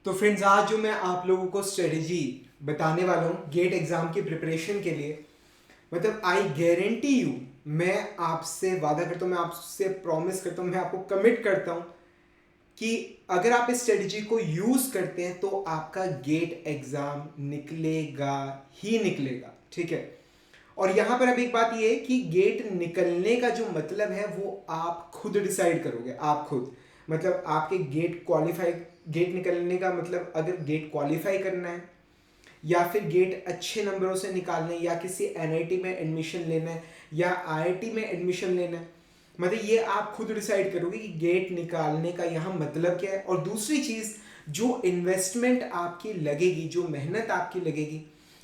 तो फ्रेंड्स, आज जो मैं आप लोगों को स्ट्रेटजी बताने वाला हूँ गेट एग्जाम की प्रिपरेशन के लिए, मतलब आई गारंटी यू, मैं आपसे वादा करता हूँ, मैं आपसे प्रॉमिस करता हूँ, मैं आपको कमिट करता हूँ कि अगर आप इस स्ट्रेटजी को यूज़ करते हैं तो आपका गेट एग्ज़ाम निकलेगा ही निकलेगा। ठीक है। और यहाँ पर अब एक बात ये है कि गेट निकलने का जो मतलब है वो आप खुद डिसाइड करोगे। आप खुद, मतलब आपके गेट क्वालिफाई, गेट निकलने का मतलब अगर गेट क्वालिफाई करना है या फिर गेट अच्छे नंबरों से निकालना है या किसी एनआईटी में एडमिशन लेना है या आईआईटी में एडमिशन लेना है, मतलब ये आप खुद डिसाइड करोगे कि गेट निकालने का यहाँ मतलब क्या है। और दूसरी चीज़, जो इन्वेस्टमेंट आपकी लगेगी, जो मेहनत आपकी लगेगी,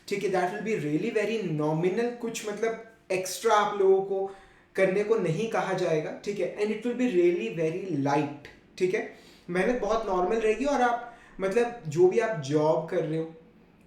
ठीक है, that will be really very nominal. कुछ मतलब एक्स्ट्रा आप लोगों को करने को नहीं कहा जाएगा। ठीक है। And it will be really very light. ठीक है। मेहनत बहुत नॉर्मल रहेगी और आप मतलब जो भी आप जॉब कर रहे हो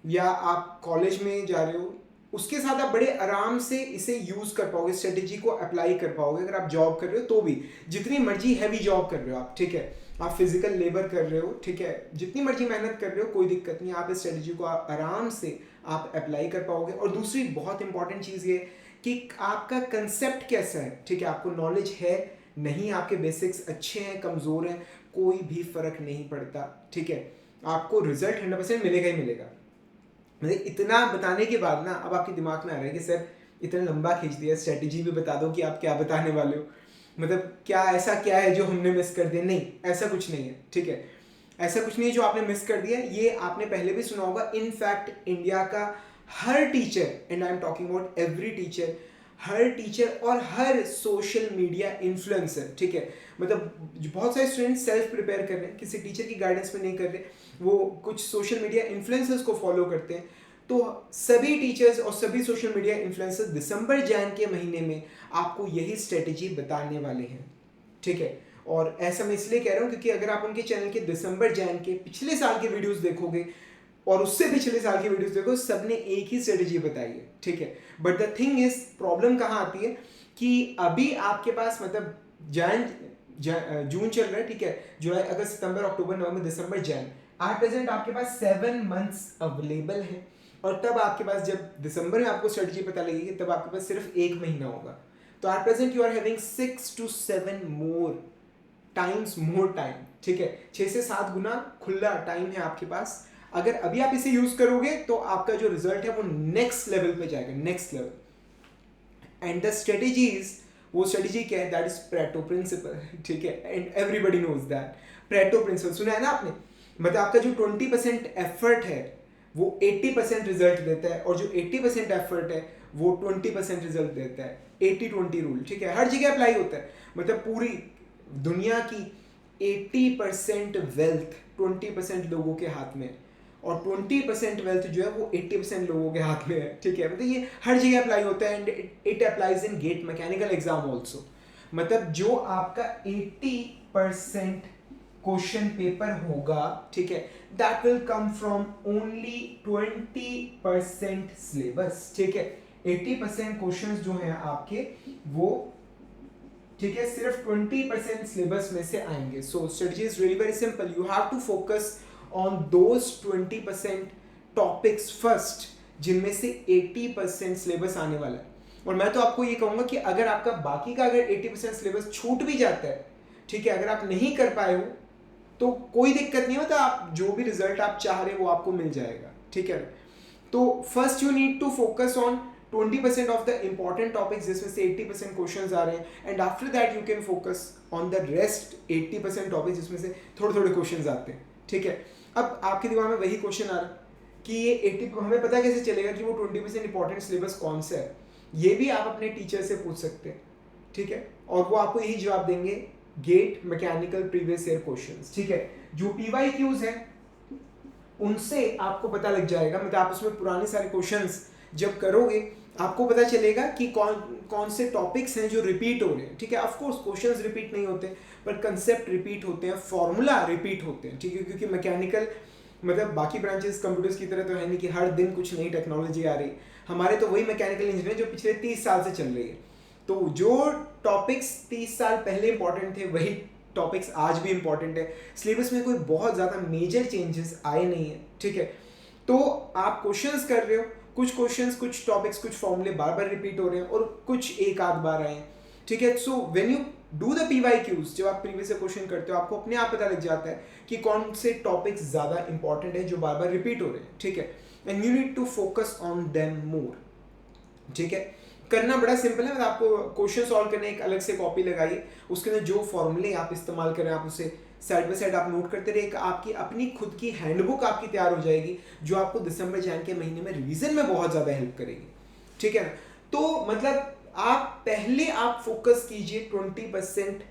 या आप कॉलेज में जा रहे हो उसके साथ आप बड़े आराम से इसे यूज़ कर पाओगे, स्ट्रेटेजी को अप्लाई कर पाओगे। अगर आप जॉब कर रहे हो तो भी, जितनी मर्जी हैवी जॉब कर रहे हो आप, ठीक है, आप फिजिकल लेबर कर रहे हो, ठीक है, जितनी मर्जी मेहनत कर रहे हो कोई दिक्कत नहीं, आप इस स्ट्रेटेजी को आराम से आप अप्लाई कर पाओगे। और दूसरी बहुत इंपॉर्टेंट चीज़ ये कि आपका कंसेप्ट कैसा है। ठीक है, आपको नॉलेज है नहीं, आपके बेसिक्स अच्छे हैं कमज़ोर हैं, कोई भी फ़र्क नहीं पड़ता। ठीक है, आपको रिजल्ट 100% मिलेगा ही मिलेगा। मतलब इतना बताने के बाद ना अब आपके दिमाग में आ रहा है कि सर इतना लंबा खींच दिया, स्ट्रेटजी भी बता दो कि आप क्या बताने वाले हो, मतलब क्या ऐसा क्या है जो हमने मिस कर दिया। नहीं, ऐसा कुछ नहीं है। ठीक है, ऐसा कुछ नहीं है जो आपने मिस कर दिया। ये आपने पहले भी सुना होगा। इनफैक्ट इंडिया का हर teacher, and I am talking about every teacher, हर टीचर और हर सोशल मीडिया इन्फ्लुएंसर, ठीक है, मतलब बहुत सारे स्टूडेंट्स सेल्फ प्रिपेयर कर रहे हैं, किसी टीचर की गाइडेंस में नहीं कर रहे, वो कुछ सोशल मीडिया इन्फ्लुएंसर्स को फॉलो करते हैं। तो सभी टीचर्स और सभी सोशल मीडिया इन्फ्लुएंसर्स दिसंबर जैन के महीने में आपको यही स्ट्रेटेजी बताने वाले हैं। ठीक है। और ऐसा मैं इसलिए कह रहा हूँ क्योंकि अगर आप उनके चैनल के दिसंबर जैन के पिछले साल के वीडियोस देखोगे और उससे पिछले साल की वीडियोस देखो, सबने एक ही स्ट्रेटेजी बताई है। ठीक है। But the thing is, problem कहाँ आती है कि अभी आपके पास मतलब जून चल रहा है, ठीक है, जुलाई अगस्त सितंबर अक्टूबर नवंबर दिसंबर जैन, एट प्रेजेंट आपके पास 7 मंथ्स अवेलेबल है। और तब आपके पास जब दिसंबर में आपको स्ट्रेटेजी पता लगेगी तब आपके पास सिर्फ 1 महीना होगा। तो at present you are having 6 to 7 more times more time. ठीक है, 6 से 7 गुना खुला टाइम है आपके पास। अगर अभी आप इसे यूज करोगे तो आपका जो रिजल्ट है वो नेक्स्ट लेवल पे जाएगा, next level. And the strategies, वो स्ट्रेटेजी क्या है, दैट इज प्रेटो प्रिंसिपल। ठीक है, and everybody knows that pareto principle, सुना है ना आपने। मतलब आपका जो 20% एफर्ट है वो 80% रिजल्ट देता है, और जो 80% एफर्ट है वो 20% रिजल्ट देता है। 80-20 रूल, ठीक है, हर जगह अप्लाई होता है। मतलब पूरी दुनिया की 80% वेल्थ 20% लोगों के हाथ में, और 20% वेल्थ जो है वो 80% लोगों के हाथ में है। ठीक है, मतलब ये हर जगह अप्लाई होता है। And it applies in GATE mechanical exam also. मतलब जो आपका 80% क्वेश्चन पेपर होगा, ठीक है, that will come from only 20% syllabus. ठीक है, 80% क्वेश्चंस जो हैं आपके वो, ठीक है, सिर्फ 20% सिलेबस में से आएंगे। So strategy is really very simple, you have to focus on those 20% topics first, जिनमें से 80% सिलेबस आने वाला है। और मैं तो आपको ये कहूंगा कि अगर आपका बाकी का अगर 80% सिलेबस छूट भी जाता है, ठीक है, अगर आप नहीं कर पाए हो तो कोई दिक्कत नहीं होता, आप जो भी रिजल्ट आप चाह रहे हो वो आपको मिल जाएगा। ठीक है। तो first you need to focus on 20% of the important topics जिसमें से 80% क्वेश्चंस आ रहे हैं, and after that you can focus on the rest 80% topics जिसमें से थोड़े थोड़े क्वेश्चंस आते हैं। ठीक है। अब आपके दिमाग में वही क्वेश्चन आ रहा है कि ये 80, हमें पता कैसे चलेगा कि वो 20% इंपॉर्टेंट सिलेबस कौन सा है। ये भी आप अपने टीचर से पूछ सकते हैं। ठीक है, और वो आपको यही जवाब देंगे, GATE mechanical previous year questions. ठीक है, जो पीवाईक्यूज है उनसे आपको पता लग जाएगा, मतलब आप उसमें पुराने सारे क्वेश्चंस जब करोगे आपको पता चलेगा कि कौन कौन से टॉपिक्स हैं जो रिपीट हो रहे हैं। ठीक है, ऑफ कोर्स क्वेश्चंस रिपीट नहीं होते पर कंसेप्ट रिपीट होते हैं, फॉर्मूला रिपीट होते हैं। ठीक है, क्योंकि मैकेनिकल मतलब बाकी ब्रांचेस कंप्यूटर्स की तरह तो है नहीं कि हर दिन कुछ नई टेक्नोलॉजी आ रही। हमारे तो वही मैकेनिकल इंजीनियर जो पिछले 30 साल से चल रही है। तो जो टॉपिक्स 30 साल पहले इंपॉर्टेंट थे वही टॉपिक्स आज भी इंपॉर्टेंट है, सिलेबस में कोई बहुत ज़्यादा मेजर चेंजेस आए नहीं है, ठीक है। तो आप क्वेश्चंस कर रहे हो, कुछ क्वेश्चंस, कुछ टॉपिक्स, कुछ फॉर्मूले बार बार रिपीट हो रहे हैं और कुछ एक आध बार आए हैं, ठीक है। So when you do the PYQs, जब आप प्रीवियस क्वेश्चन करते हो आपको अपने आप पता लग जाता है कि कौन से टॉपिक्स ज़्यादा इंपॉर्टेंट है जो बार बार रिपीट हो रहे हैं, ठीक है। And you need to focus on them more, ठीक है। करना बड़ा सिंपल है, आपको क्वेश्चन सॉल्व करने एक अलग से कॉपी लगाइए, उसके अंदर जो फॉर्मूले आप इस्तेमाल करें आप उसे साइड बाय साइड आप नोट करते रहिए। आपकी अपनी खुद की हैंडबुक आपकी तैयार हो जाएगी जो आपको दिसंबर जैन के महीने में रिवीजन में बहुत ज़्यादा हेल्प करेगी, ठीक है ना। तो मतलब आप पहले आप फोकस कीजिए 20%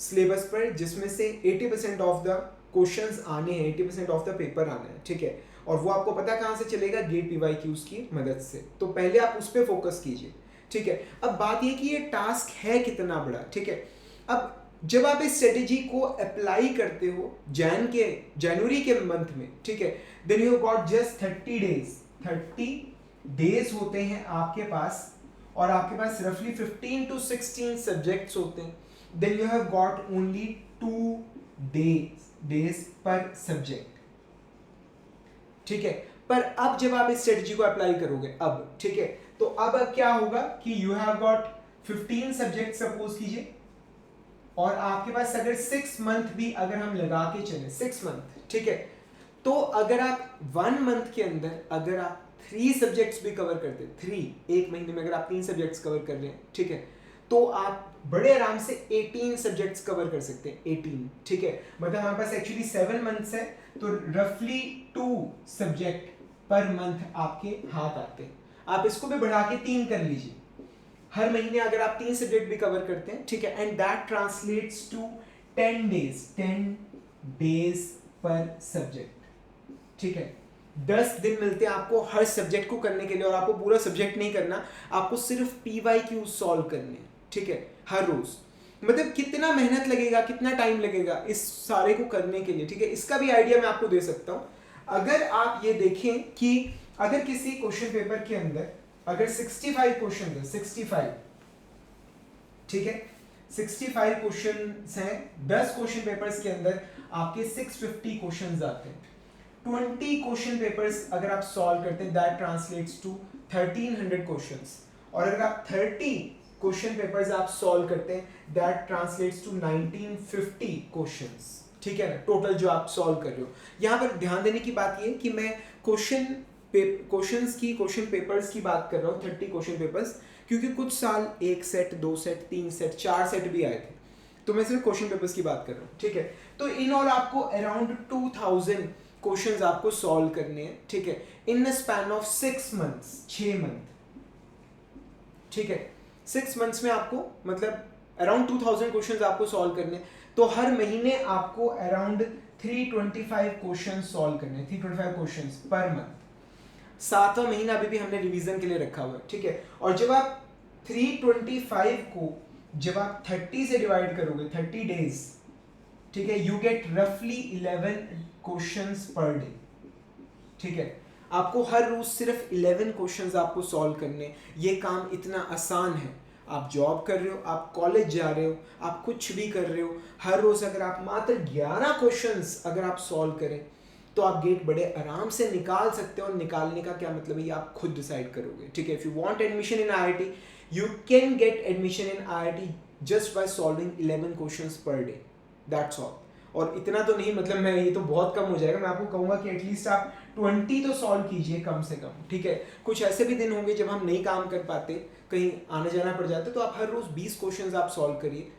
सिलेबस पर, जिसमें से 80% ऑफ द क्वेश्चंस आने हैं, 80% ऑफ द पेपर आना है, ठीक है। और वो आपको पता कहाँ से चलेगा, गेट PYQs की मदद से। तो पहले आप उस पर फोकस कीजिए, ठीक है। अब बात ये कि ये टास्क है कितना बड़ा, ठीक है। अब जब आप इस स्ट्रेटेजी को अप्लाई करते हो जनवरी के मंथ में, ठीक है, then you got just 30 days होते हैं आपके पास, और आपके पास रफली 15 to 16 सब्जेक्ट्स होते हैं। Then you have got only 2 days per subject, ठीक है। पर अब जब आप इस स्ट्रेटजी को अप्लाई करोगे अब, ठीक है, तो अब क्या होगा कि you have got 15 subject suppose कीजिए, और आपके पास अगर 6 मंथ भी अगर हम लगा के चले, 6 मंथ, ठीक है, तो अगर आप 1 मंथ के अंदर अगर आप 3 सब्जेक्ट्स भी कवर करते, 3 एक महीने में अगर आप 3 सब्जेक्ट्स कवर कर रहे हैं, ठीक है, तो आप बड़े आराम से 18 सब्जेक्ट्स कवर कर सकते हैं, 18, ठीक है। मतलब हमारे पास एक्चुअली 7 मंथ्स है, तो रफली 2 सब्जेक्ट पर मंथ आपके हाथ आते हैं। आप इसको भी बढ़ा के 3 कर लीजिए, हर महीने अगर आप 3 सब्जेक्ट भी कवर करते हैं, ठीक है, and that translates to 10 days per subject, ठीक है। 10 दिन मिलते हैं आपको हर सब्जेक्ट को करने के लिए, और आपको पूरा सब्जेक्ट नहीं करना, आपको सिर्फ PYQ सॉल्व करने हैं, ठीक है, हर रोज। मतलब कितना मेहनत लगेगा, कितना टाइम लगेगा इस सारे को करने के लिए, ठीक है। इसका भी आइडिया मैं आपको दे सकता हूं। अगर आप ये देखें कि अगर किसी क्वेश्चन पेपर के अंदर अगर 65 क्वेश्चन है, 65, ठीक है, 65 क्वेश्चन हैं, 10 क्वेश्चन पेपर्स के अंदर आपके 650 क्वेश्चंस आते हैं। 20 क्वेश्चन पेपर्स अगर आप सॉल्व करते हैं, दैट ट्रांसलेट्स टू 1300 क्वेश्चंस, और अगर आप 30 क्वेश्चन पेपर्स आप सॉल्व करते हैं, दैट ट्रांसलेट्स टू 1950 क्वेश्चंस, ठीक है ना, टोटल जो आप सॉल्व कर रहे हो। यहाँ पर ध्यान देने की बात ये कि मैं क्वेश्चन पेपर्स की बात कर रहा हूँ, 30 क्वेश्चन पेपर्स, क्योंकि कुछ साल 1 सेट, 2 सेट, 3 सेट, 4 सेट भी आए थे, तो मैं सिर्फ क्वेश्चन पेपर्स की बात कर रहा हूँ, ठीक है। तो इन ऑल आपको अराउंड 2000 क्वेश्चंस आपको सॉल्व करने हैं, ठीक है, in the span of 6 months, 6 month, ठीक है। 6 मंथ्स में आपको मतलब अराउंड 2000 क्वेश्चंस आपको सॉल्व करने, तो हर महीने आपको अराउंड 325 क्वेश्चन सॉल्व करने, 325 क्वेश्चंस पर मंथ। 7वां महीना अभी भी हमने रिवीजन के लिए रखा हुआ है, ठीक है। और जब आप 325 को जब आप 30 से डिवाइड करोगे, 30 डेज, ठीक है, यू गेट रफली 11 क्वेश्चंस पर डे, ठीक है। आपको हर रोज सिर्फ 11 क्वेश्चंस आपको सॉल्व करने। ये काम इतना आसान है, आप जॉब कर रहे हो, आप कॉलेज जा रहे हो, आप कुछ भी कर रहे हो, हर रोज अगर आप मात्र 11 क्वेश्चंस अगर आप सॉल्व करें तो आप गेट बड़े आराम से निकाल सकते हो। और निकालने का क्या मतलब है ये आप खुद डिसाइड करोगे, ठीक है। If you want admission in IIT, you can get admission in IIT just by solving 11 questions per day, that's all. और इतना तो नहीं, मतलब मैं ये तो बहुत कम हो जाएगा, मैं आपको कहूंगा कि एटलीस्ट आप 20 तो सॉल्व कीजिए कम से कम, ठीक है। कुछ ऐसे भी दिन होंगे जब हम नहीं काम कर पाते, कहीं आने जाना पड़ जाता है, तो आप हर रोज 20 क्वेश्चंस आप सॉल्व करिए,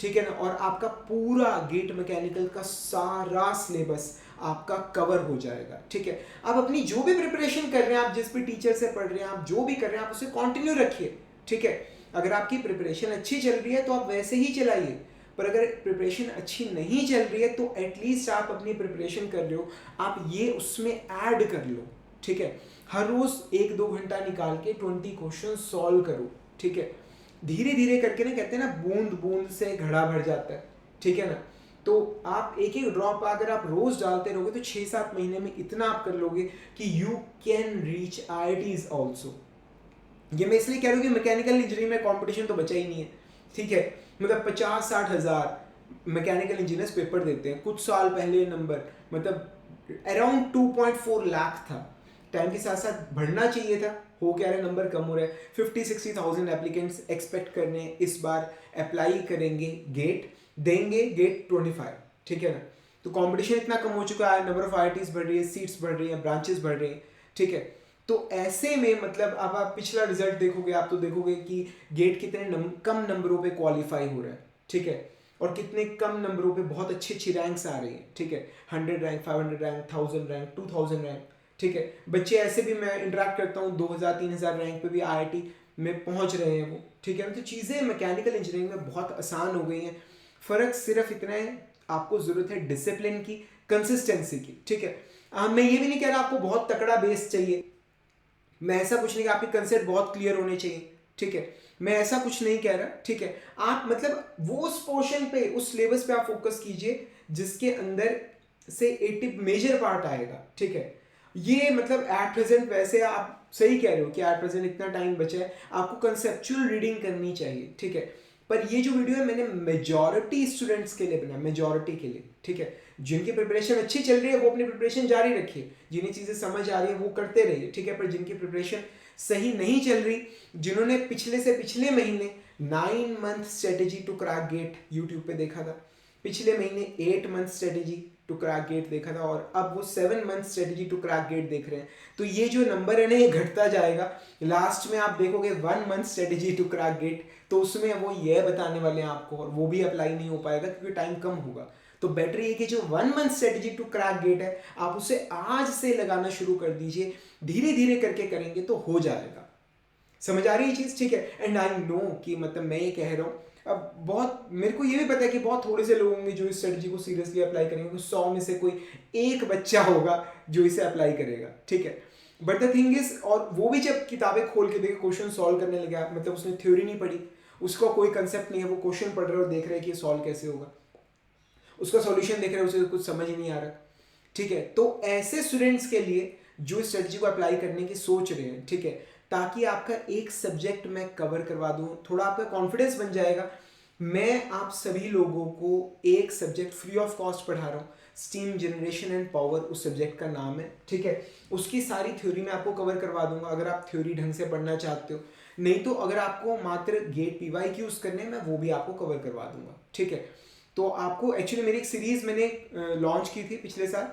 ठीक है ना। और आपका पूरा गेट मैकेनिकल का सारा सिलेबस आपका कवर हो जाएगा, ठीक है। आप अपनी जो भी प्रिपरेशन कर रहे हैं, आप जिस भी टीचर से पढ़ रहे हैं, आप जो भी कर रहे हैं, आप उसे कंटिन्यू रखिए, ठीक है। अगर आपकी प्रिपरेशन अच्छी चल रही है तो आप वैसे ही चलाइए, पर अगर प्रिपरेशन अच्छी नहीं चल रही है तो एटलीस्ट आप अपनी प्रिपरेशन कर रहे हो, आप ये उसमें ऐड कर लो, ठीक है। हर रोज 1-2 घंटा निकाल के 20 क्वेश्चन सॉल्व करो, ठीक है। धीरे धीरे करके ना, कहते हैं ना, बूंद बूंद से घड़ा भर जाता है, ठीक है ना। तो आप एक एक ड्रॉप अगर आप रोज डालते रहोगे तो 6-7 महीने में इतना आप कर लोगे कि you can reach IITs also. ये मैं इसलिए कह रहा हूँ कि मैकेनिकल इंजीनियरिंग में कंपटीशन तो बचा ही नहीं है, ठीक है। मतलब 50-60 हज़ार मैकेनिकल इंजीनियर्स पेपर देते हैं। कुछ साल पहले नंबर मतलब अराउंड 2.4 लाख था। टाइम के साथ साथ बढ़ना चाहिए था, हो क्या रहा है, नंबर कम हो रहा है। 50-60,000 एप्लीकेंट्स एक्सपेक्ट करने इस बार अप्लाई करेंगे गेट, देंगे गेट 25, ठीक है ना। तो कंपटीशन इतना कम हो चुका है, नंबर ऑफ आईआईटीज बढ़ रही है, सीट्स बढ़ रही हैं, ब्रांचेस बढ़ रहे हैं, ठीक है। तो ऐसे में मतलब अब आप पिछला रिजल्ट देखोगे, आप तो देखोगे कि गेट कितने कम नंबरों पे क्वालिफाई हो रहा है, ठीक है, और कितने कम नंबरों पे बहुत अच्छी अच्छी रैंक्स आ रही हैं, ठीक है। 100 रैंक, 500 रैंक, 1000 रैंक, 2000 रैंक, ठीक है। बच्चे ऐसे भी मैं इंटरेक्ट करता हूँ 2000-3000 रैंक पे भी आईआईटी में पहुंच रहे हैं वो, ठीक है। तो चीज़ें मैकेनिकल इंजीनियरिंग में बहुत आसान हो गई हैं। फ़र्क सिर्फ इतना है, आपको ज़रूरत है डिसिप्लिन की, कंसिस्टेंसी की, ठीक है। मैं ये भी नहीं कह रहा आपको बहुत तकड़ा बेस चाहिए, मैं ऐसा कुछ नहीं, आपके कंसेप्ट बहुत क्लियर होने चाहिए, ठीक है, मैं ऐसा कुछ नहीं कह रहा, ठीक है। आप मतलब वो उस पोर्शन पे, उस सिलेबस पे आप फोकस कीजिए जिसके अंदर से 80 मेजर पार्ट आएगा, ठीक है। ये मतलब एट प्रेजेंट वैसे आप सही कह रहे हो कि एट प्रेजेंट इतना टाइम बचा है, आपको कंसेप्चुअल रीडिंग करनी चाहिए, ठीक है। पर ये जो वीडियो है मैंने मेजॉरिटी स्टूडेंट्स के लिए बनाया, मेजॉरिटी के लिए, ठीक है। जिनकी प्रिपरेशन अच्छी चल रही है वो अपनी प्रिपरेशन जारी रखिए, जिन्हें चीज़ें समझ आ रही है वो करते रहिए, ठीक है। पर जिनकी प्रिपरेशन सही नहीं चल रही, जिन्होंने पिछले से पिछले महीने 9 month strategy to crack GATE YouTube पे देखा था, पिछले महीने 8 month strategy to crack GATE देखा था, और अब वो 7 month strategy to crack GATE देख रहे हैं, तो ये जो नंबर है ना ये घटता जाएगा। लास्ट में आप देखोगे 1 month strategy to crack GATE, तो उसमें वो ये बताने वाले हैं आपको, और वो भी अप्लाई नहीं हो पाएगा क्योंकि टाइम कम होगा। तो बेटर ये कि जो 1 month strategy to crack GATE है आप उसे आज से लगाना शुरू कर दीजिए, धीरे धीरे करके करेंगे तो हो जाएगा। समझ आ रही है चीज़, ठीक है। एंड आई नो कि मतलब मैं ये कह रहा हूँ, अब बहुत मेरे को ये भी पता है कि बहुत थोड़े से लोग होंगे जो इस स्ट्रेटजी को सीरियसली अप्लाई करेंगे, 100 में से कोई एक बच्चा होगा जो इसे अप्लाई करेगा, ठीक है। बट द थिंग इज, और वो भी जब किताबें खोल के देखे, क्वेश्चन सॉल्व करने लगा, मतलब उसने थ्योरी नहीं पढ़ी, उसका कोई कंसेप्ट नहीं है, वो क्वेश्चन पढ़ रहे और देख रहे हैं कि सॉल्व कैसे होगा, उसका सॉल्यूशन देख रहे हैं, उसे कुछ समझ ही नहीं आ रहा, ठीक है। तो ऐसे स्टूडेंट्स के लिए जो स्ट्रेटजी को अप्लाई करने की सोच रहे हैं, ठीक है, ताकि आपका एक सब्जेक्ट मैं कवर करवा दूं, थोड़ा आपका कॉन्फिडेंस बन जाएगा। मैं आप सभी लोगों को एक सब्जेक्ट फ्री ऑफ कॉस्ट पढ़ा रहा हूँ, स्टीम जनरेशन एंड पावर उस सब्जेक्ट का नाम है, ठीक है। उसकी सारी थ्योरी मैं आपको कवर करवा दूंगा अगर आप थ्योरी ढंग से पढ़ना चाहते हो, नहीं तो अगर आपको मात्र गेट पीवाई क्यूज करने मैं वो भी आपको कवर करवा दूंगा, ठीक है। तो आपको एक्चुअली मेरी एक सीरीज मैंने लॉन्च की थी पिछले साल,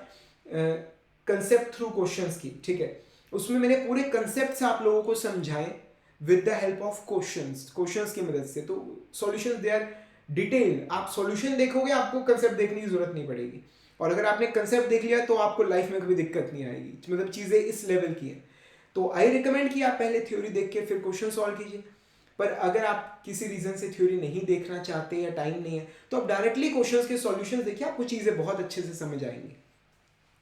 कंसेप्ट थ्रू क्वेश्चंस की, ठीक है। उसमें मैंने पूरे कंसेप्ट आप लोगों को समझाए with the help of questions की मदद से। तो सॉल्यूशंस दे आर डिटेल्ड, आप सॉल्यूशन देखोगे आपको कंसेप्ट देखने की जरूरत नहीं पड़ेगी, और अगर आपने कंसेप्ट देख लिया तो आपको लाइफ में कभी दिक्कत नहीं आएगी, मतलब चीज़ें इस लेवल की हैं। तो आई रिकमेंड कि आप पहले थ्योरी देख के फिर क्वेश्चन सॉल्व कीजिए। पर अगर आप किसी रीजन से थ्योरी नहीं देखना चाहते या टाइम नहीं है तो आप डायरेक्टली क्वेश्चंस के सॉल्यूशंस देखिए, आपको चीज़ें बहुत अच्छे से समझ आएंगी।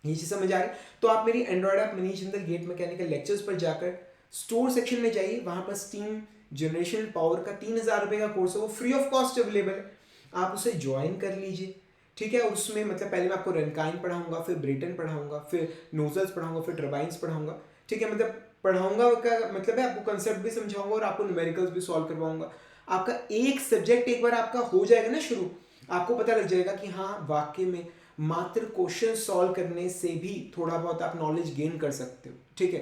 ये चीज़ समझ आ रही तो आप मेरी Android app Manish Jindal GATE mechanical lectures पर जाकर स्टोर सेक्शन में जाइए, वहाँ पर स्टीम जनरेशन पावर का 3000 रुपये का कोर्स है, वो फ्री ऑफ कॉस्ट अवेलेबल है, आप उसे ज्वाइन कर लीजिए, ठीक है। और उसमें मतलब पहले मैं आपको रनकाइन पढ़ाऊंगा, फिर ब्रेटन पढ़ाऊंगा, फिर नोजल्स पढ़ाऊंगा, फिर टर्बाइंस पढ़ाऊंगा, ठीक है। मतलब पढ़ाऊंगा का मतलब है आपको कंसेप्ट भी समझाऊंगा और आपको न्यूमेरिकल्स भी सॉल्व करवाऊंगा। आपका एक सब्जेक्ट एक बार आपका हो जाएगा ना शुरू, आपको पता लग जाएगा कि हाँ वाकई में मात्र क्वेश्चन सॉल्व करने से भी थोड़ा बहुत आप नॉलेज गेन कर सकते हो, ठीक है।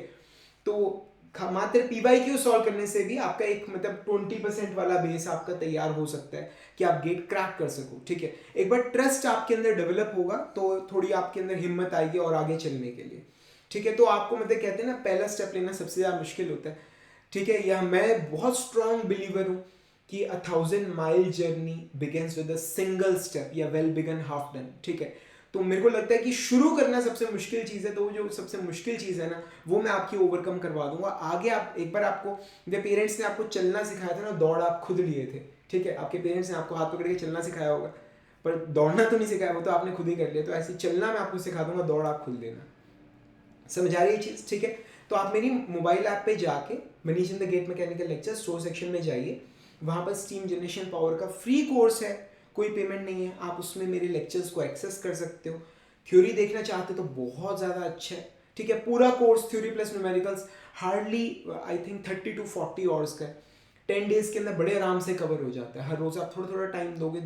तो मात्र पीवाईक्यू सॉल्व करने से भी आपका एक मतलब 20% वाला बेस आपका तैयार हो सकता है कि आप गेट क्रैक कर सको, ठीक है। एक बार ट्रस्ट आपके अंदर डेवलप होगा तो थोड़ी आपके अंदर हिम्मत आएगी और आगे चलने के लिए, ठीक है। तो आपको मतलब कहते हैं ना पहला स्टेप लेना सबसे ज़्यादा मुश्किल होता है, ठीक है। यह मैं बहुत स्ट्रॉन्ग बिलीवर हूँ कि 1000 mile journey begins with a single step या वेल बिगन हाफ डन, ठीक है। तो मेरे को लगता है कि शुरू करना सबसे मुश्किल चीज़ है, तो जो सबसे मुश्किल चीज़ है ना वो मैं आपकी ओवरकम करवा दूंगा। आगे आप एक बार आपको जब पेरेंट्स ने आपको चलना सिखाया था ना, दौड़ आप खुद लिए थे, ठीक है। आपके पेरेंट्स ने आपको हाथ पकड़ के चलना सिखाया होगा, पर दौड़ना तो नहीं सिखाया, वो तो आपने खुद ही कर लिया। तो ऐसे चलना मैं आपको सिखा दूंगा, दौड़ आप खुद लेना। समझ आ रही है चीज़, ठीक है। तो आप मेरी मोबाइल ऐप पे जाके Manish in the GATE mechanical lecture store section में जाइए, वहाँ पर स्टीम जनरेशन पावर का फ्री कोर्स है, कोई पेमेंट नहीं है, आप उसमें मेरे लेक्चर्स को एक्सेस कर सकते हो। थ्योरी देखना चाहते तो बहुत ज़्यादा अच्छा है, ठीक है। पूरा course theory plus numericals hardly I think 30 to 40 hours का है, 10 डेज के अंदर बड़े आराम से कवर हो जाता है। हर रोज़ आप थोड़ा थोड़ा टाइम दोगे,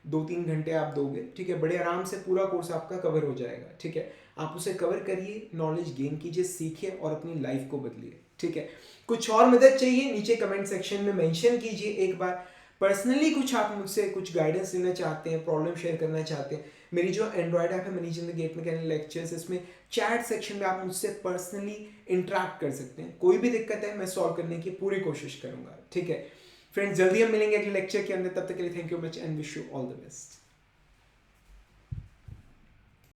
2-3 घंटे आप दोगे, ठीक है, बड़े आराम से पूरा कोर्स आपका कवर हो जाएगा, ठीक है। आप उसे कवर करिए, नॉलेज गेन कीजिए, सीखिए और अपनी लाइफ को बदलिए, ठीक है। कुछ और मदद चाहिए नीचे कमेंट सेक्शन में मेंशन कीजिए एक बार। पर्सनली कुछ आप मुझसे कुछ गाइडेंस लेना चाहते हैं, प्रॉब्लम शेयर करना चाहते हैं, मेरी जो एंड्रॉयड ऐप है Manish in the GATE mechanical lectures, इसमें चैट सेक्शन में आप मुझसे पर्सनली इंटरेक्ट कर सकते हैं। कोई भी दिक्कत है मैं सॉल्व करने की पूरी कोशिश करूंगा, ठीक है। फ्रेंड्स, जल्दी हम मिलेंगे अगले लेक्चर के अंदर, तब तक के लिए thank you much and wish you all the best.